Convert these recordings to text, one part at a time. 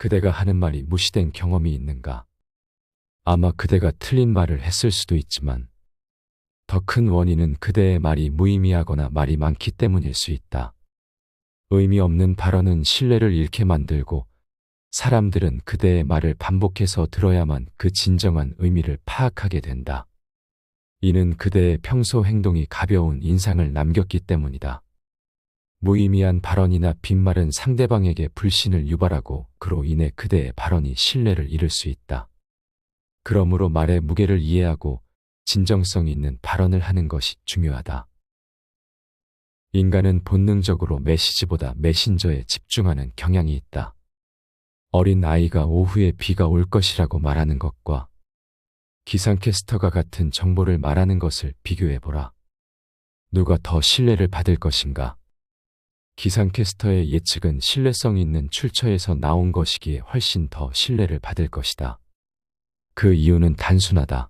그대가 하는 말이 무시된 경험이 있는가? 아마 그대가 틀린 말을 했을 수도 있지만 더 큰 원인은 그대의 말이 무의미하거나 말이 많기 때문일 수 있다. 의미 없는 발언은 신뢰를 잃게 만들고 사람들은 그대의 말을 반복해서 들어야만 그 진정한 의미를 파악하게 된다. 이는 그대의 평소 행동이 가벼운 인상을 남겼기 때문이다. 무의미한 발언이나 빈말은 상대방에게 불신을 유발하고 그로 인해 그대의 발언이 신뢰를 잃을 수 있다. 그러므로 말의 무게를 이해하고 진정성 있는 발언을 하는 것이 중요하다. 인간은 본능적으로 메시지보다 메신저에 집중하는 경향이 있다. 어린 아이가 오후에 비가 올 것이라고 말하는 것과 기상캐스터가 같은 정보를 말하는 것을 비교해보라. 누가 더 신뢰를 받을 것인가? 기상캐스터의 예측은 신뢰성 있는 출처에서 나온 것이기에 훨씬 더 신뢰를 받을 것이다. 그 이유는 단순하다.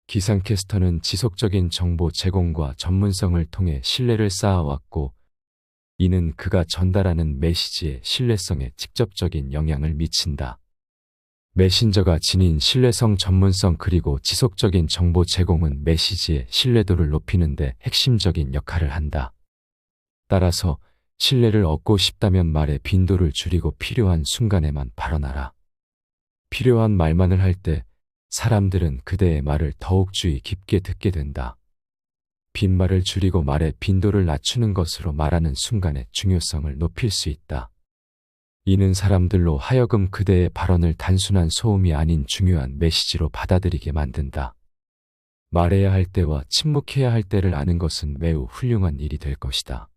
기상캐스터는 지속적인 정보 제공과 전문성을 통해 신뢰를 쌓아왔고, 이는 그가 전달하는 메시지의 신뢰성에 직접적인 영향을 미친다. 메신저가 지닌 신뢰성, 전문성 그리고 지속적인 정보 제공은 메시지의 신뢰도를 높이는 데 핵심적인 역할을 한다. 따라서 신뢰를 얻고 싶다면 말의 빈도를 줄이고 필요한 순간에만 발언하라. 필요한 말만을 할 때 사람들은 그대의 말을 더욱 주의 깊게 듣게 된다. 빈말을 줄이고 말의 빈도를 낮추는 것으로 말하는 순간의 중요성을 높일 수 있다. 이는 사람들로 하여금 그대의 발언을 단순한 소음이 아닌 중요한 메시지로 받아들이게 만든다. 말해야 할 때와 침묵해야 할 때를 아는 것은 매우 훌륭한 일이 될 것이다.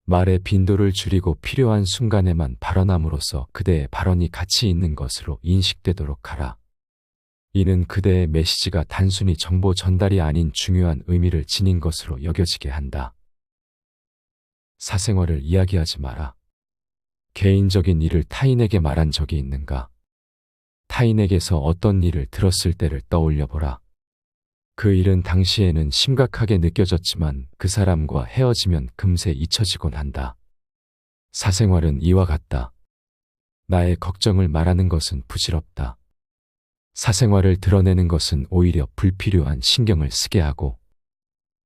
말의 빈도를 줄이고 필요한 순간에만 발언함으로써 그대의 발언이 가치 있는 것으로 인식되도록 하라. 이는 그대의 메시지가 단순히 정보 전달이 아닌 중요한 의미를 지닌 것으로 여겨지게 한다. 사생활을 이야기하지 마라. 개인적인 일을 타인에게 말한 적이 있는가? 타인에게서 어떤 일을 들었을 때를 떠올려보라. 그 일은 당시에는 심각하게 느껴졌지만 그 사람과 헤어지면 금세 잊혀지곤 한다. 사생활은 이와 같다. 나의 걱정을 말하는 것은 부질없다. 사생활을 드러내는 것은 오히려 불필요한 신경을 쓰게 하고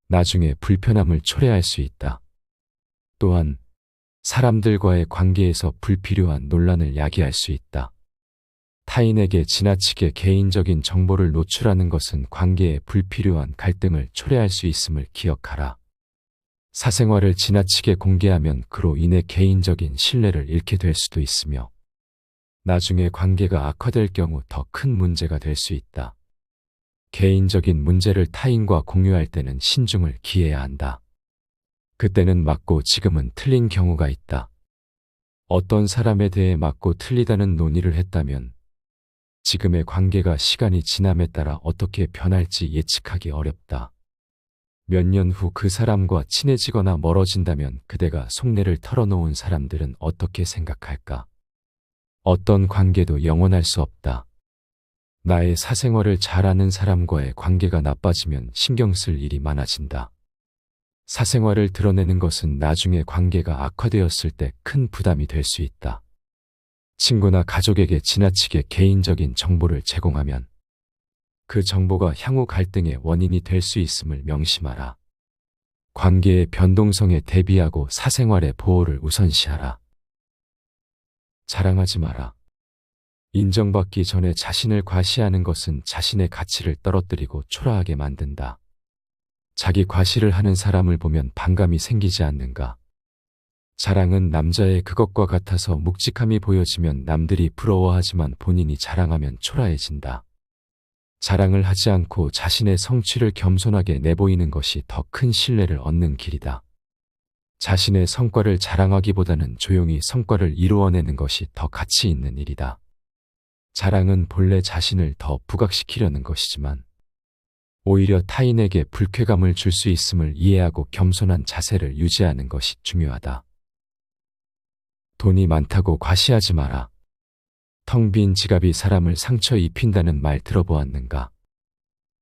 나중에 불편함을 초래할 수 있다. 또한 사람들과의 관계에서 불필요한 논란을 야기할 수 있다. 타인에게 지나치게 개인적인 정보를 노출하는 것은 관계에 불필요한 갈등을 초래할 수 있음을 기억하라. 사생활을 지나치게 공개하면 그로 인해 개인적인 신뢰를 잃게 될 수도 있으며 나중에 관계가 악화될 경우 더 큰 문제가 될 수 있다. 개인적인 문제를 타인과 공유할 때는 신중을 기해야 한다. 그때는 맞고 지금은 틀린 경우가 있다. 어떤 사람에 대해 맞고 틀리다는 논의를 했다면 지금의 관계가 시간이 지남에 따라 어떻게 변할지 예측하기 어렵다. 몇 년 후 그 사람과 친해지거나 멀어진다면 그대가 속내를 털어놓은 사람들은 어떻게 생각할까? 어떤 관계도 영원할 수 없다. 나의 사생활을 잘 아는 사람과의 관계가 나빠지면 신경 쓸 일이 많아진다. 사생활을 드러내는 것은 나중에 관계가 악화되었을 때 큰 부담이 될 수 있다. 친구나 가족에게 지나치게 개인적인 정보를 제공하면 그 정보가 향후 갈등의 원인이 될 수 있음을 명심하라. 관계의 변동성에 대비하고 사생활의 보호를 우선시하라. 자랑하지 마라. 인정받기 전에 자신을 과시하는 것은 자신의 가치를 떨어뜨리고 초라하게 만든다. 자기 과시를 하는 사람을 보면 반감이 생기지 않는가? 자랑은 남자의 그것과 같아서 묵직함이 보여지면 남들이 부러워하지만 본인이 자랑하면 초라해진다. 자랑을 하지 않고 자신의 성취를 겸손하게 내보이는 것이 더 큰 신뢰를 얻는 길이다. 자신의 성과를 자랑하기보다는 조용히 성과를 이루어내는 것이 더 가치 있는 일이다. 자랑은 본래 자신을 더 부각시키려는 것이지만 오히려 타인에게 불쾌감을 줄 수 있음을 이해하고 겸손한 자세를 유지하는 것이 중요하다. 돈이 많다고 과시하지 마라. 텅 빈 지갑이 사람을 상처 입힌다는 말 들어보았는가?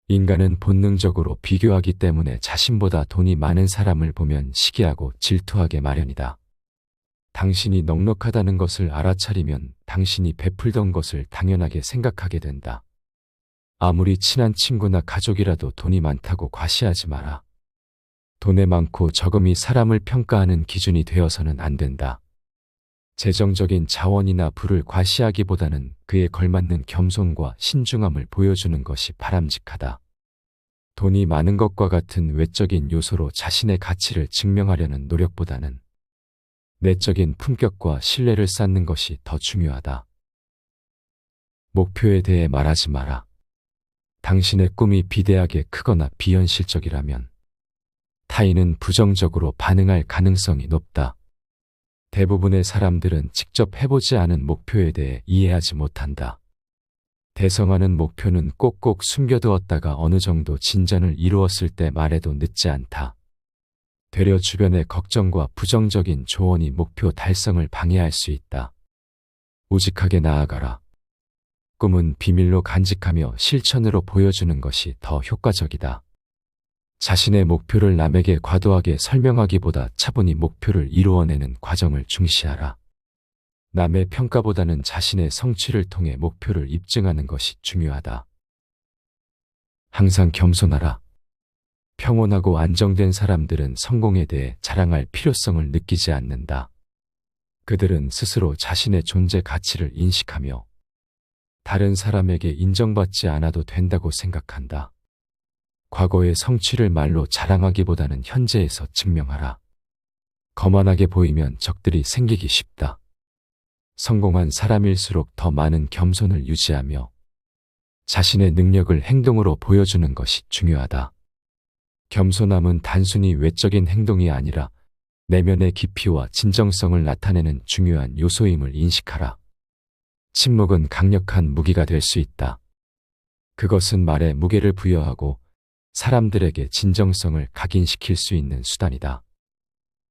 인간은 본능적으로 비교하기 때문에 자신보다 돈이 많은 사람을 보면 시기하고 질투하게 마련이다. 당신이 넉넉하다는 것을 알아차리면 당신이 베풀던 것을 당연하게 생각하게 된다. 아무리 친한 친구나 가족이라도 돈이 많다고 과시하지 마라. 돈에 많고 적음이 사람을 평가하는 기준이 되어서는 안 된다. 재정적인 자원이나 부를 과시하기보다는 그에 걸맞는 겸손과 신중함을 보여주는 것이 바람직하다. 돈이 많은 것과 같은 외적인 요소로 자신의 가치를 증명하려는 노력보다는 내적인 품격과 신뢰를 쌓는 것이 더 중요하다. 목표에 대해 말하지 마라. 당신의 꿈이 비대하게 크거나 비현실적이라면 타인은 부정적으로 반응할 가능성이 높다. 대부분의 사람들은 직접 해보지 않은 목표에 대해 이해하지 못한다. 대성하는 목표는 꼭꼭 숨겨두었다가 어느 정도 진전을 이루었을 때 말해도 늦지 않다. 되려 주변의 걱정과 부정적인 조언이 목표 달성을 방해할 수 있다. 우직하게 나아가라. 꿈은 비밀로 간직하며 실천으로 보여주는 것이 더 효과적이다. 자신의 목표를 남에게 과도하게 설명하기보다 차분히 목표를 이루어내는 과정을 중시하라. 남의 평가보다는 자신의 성취를 통해 목표를 입증하는 것이 중요하다. 항상 겸손하라. 평온하고 안정된 사람들은 성공에 대해 자랑할 필요성을 느끼지 않는다. 그들은 스스로 자신의 존재 가치를 인식하며 다른 사람에게 인정받지 않아도 된다고 생각한다. 과거의 성취를 말로 자랑하기보다는 현재에서 증명하라. 거만하게 보이면 적들이 생기기 쉽다. 성공한 사람일수록 더 많은 겸손을 유지하며 자신의 능력을 행동으로 보여주는 것이 중요하다. 겸손함은 단순히 외적인 행동이 아니라 내면의 깊이와 진정성을 나타내는 중요한 요소임을 인식하라. 침묵은 강력한 무기가 될 수 있다. 그것은 말에 무게를 부여하고 사람들에게 진정성을 각인시킬 수 있는 수단이다.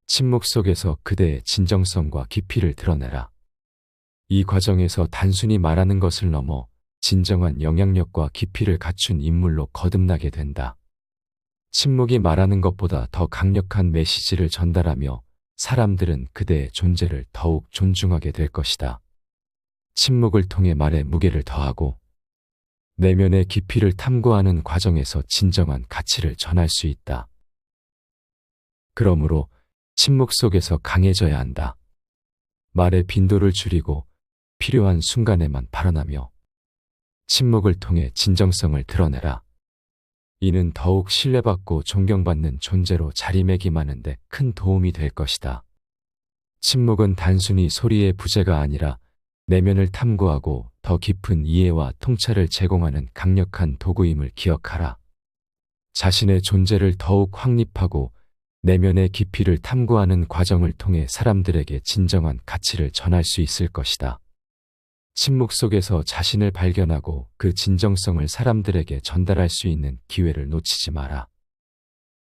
침묵 속에서 그대의 진정성과 깊이를 드러내라. 이 과정에서 단순히 말하는 것을 넘어 진정한 영향력과 깊이를 갖춘 인물로 거듭나게 된다. 침묵이 말하는 것보다 더 강력한 메시지를 전달하며 사람들은 그대의 존재를 더욱 존중하게 될 것이다. 침묵을 통해 말에 무게를 더하고 내면의 깊이를 탐구하는 과정에서 진정한 가치를 전할 수 있다. 그러므로 침묵 속에서 강해져야 한다. 말의 빈도를 줄이고 필요한 순간에만 발언하며 침묵을 통해 진정성을 드러내라. 이는 더욱 신뢰받고 존경받는 존재로 자리매김하는 데 큰 도움이 될 것이다. 침묵은 단순히 소리의 부재가 아니라 내면을 탐구하고 더 깊은 이해와 통찰을 제공하는 강력한 도구임을 기억하라. 자신의 존재를 더욱 확립하고 내면의 깊이를 탐구하는 과정을 통해 사람들에게 진정한 가치를 전할 수 있을 것이다. 침묵 속에서 자신을 발견하고 그 진정성을 사람들에게 전달할 수 있는 기회를 놓치지 마라.